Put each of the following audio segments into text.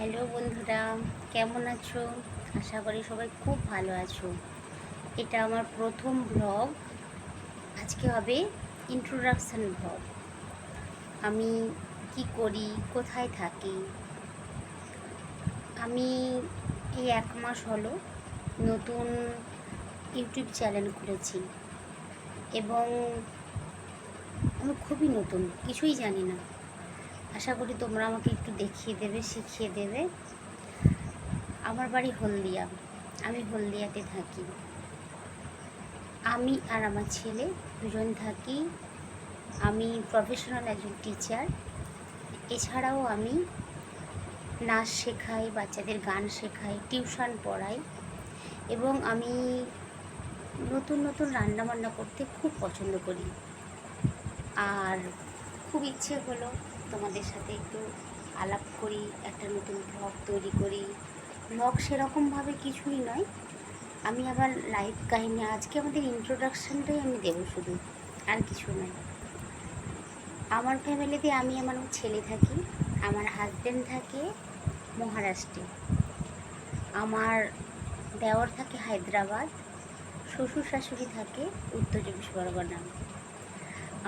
Hello বন্ধুরা, কেমন আছো? আশা করি সবাই খুব ভালো আছো। এটা আমার প্রথম ব্লগ। আজকে হবে ইন্ট্রোডাকশান ব্লগ। আমি কি করি, কোথায় থাকি। আমি এই 1 মাস হলো নতুন ইউটিউব চ্যানেল খুলেছি এবং আমি খুবই নতুন, কিছুই জানি না। আশা করি তোমরা আমাকে একটু দেখিয়ে দেবে, শিখিয়ে দেবে। আমার বাড়ি হলদিয়া, আমি হলদিয়াতে থাকি। আমি আর আমার ছেলে দুজন থাকি। আমি প্রফেশনাল একজন টিচার। এছাড়াও আমি নাচ শেখাই, বাচ্চাদের গান শেখাই, টিউশন পড়াই এবং আমি নতুন নতুন রান্নাবান্না করতে খুব পছন্দ করি। আর খুব ইচ্ছে হলো তোমাদের সাথে একটু আলাপ করি, একটা নতুন ব্লগ তৈরি করি। ব্লগ সেরকমভাবে কিছুই নয়, আমি আবার লাইভ কাহিনী, আজকে আমাদের ইন্ট্রোডাকশানটাই আমি দেবো শুধু, আর কিছু নয়। আমার ফ্যামিলিতে আমি আমার ছেলে থাকি, আমার হাজব্যান্ড থাকে মহারাষ্ট্রে, আমার দেওর থাকে হায়দ্রাবাদ, শ্বশুর শাশুড়ি থাকে উত্তর 24 পরগনা।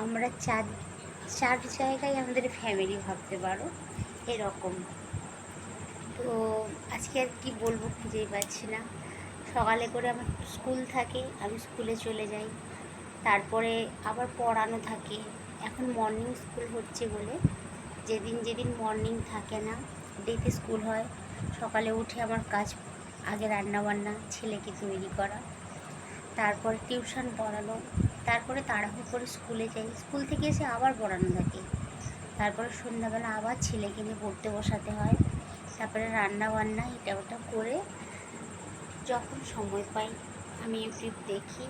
আমরা চার জায়গায় আমাদের ফ্যামিলি ভাবতে পারো এরকম। তো আজকে আর কি বলবো খুঁজেই পাচ্ছি না। সকালে করে আমার স্কুল থাকে, আমি স্কুলে চলে যাই, তারপরে আবার পড়ানো থাকে। এখন মর্নিং স্কুল হচ্ছে বলে যেদিন যেদিন মর্নিং থাকে না, ডেতে স্কুল হয়, সকালে উঠে আমার কাজ আগে রান্নাবান্না, ছেলেকে তৈরি করা, তারপরে টিউশন পড়ানো, তারপরে তাড়াহুড়ো করে স্কুলে যাই, স্কুল থেকে এসে আবার পড়ানো থাকে, তারপরে সন্ধ্যাবেলা আবার ছেলেকে নিয়ে পড়তে বসাতে হয়, তারপরে রান্নাবান্না এটা ওটা করে যখন সময় পাই আমি ইউটিউব দেখি।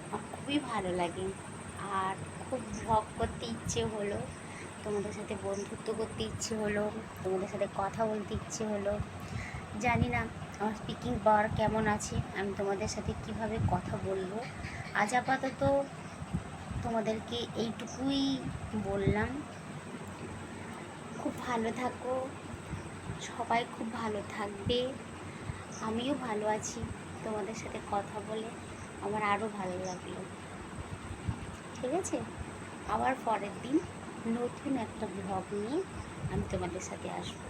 আমার খুবই ভালো লাগে আর খুব ভ্লগ করতে ইচ্ছে হলো, তোমাদের সাথে বন্ধুত্ব করতে ইচ্ছে হলো, তোমাদের সাথে কথা বলতে ইচ্ছে হলো। জানি না আমার স্পিকিং পাওয়ার কেমন আছে, আমি তোমাদের সাথে কিভাবে কথা বলবো। আজ আপাতত তোমাদেরকে এইটুকুই বললাম। খুব ভালো থাকো, সবাই খুব ভালো থাকবে, আমিও ভালো আছি। তোমাদের সাথে কথা বলে আমার আরও ভালো লাগলো। ঠিক আছে, আবার পরের দিন নতুন একটা ব্লগ নিয়ে আমি তোমাদের সাথে আসবো।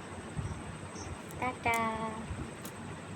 টাটা।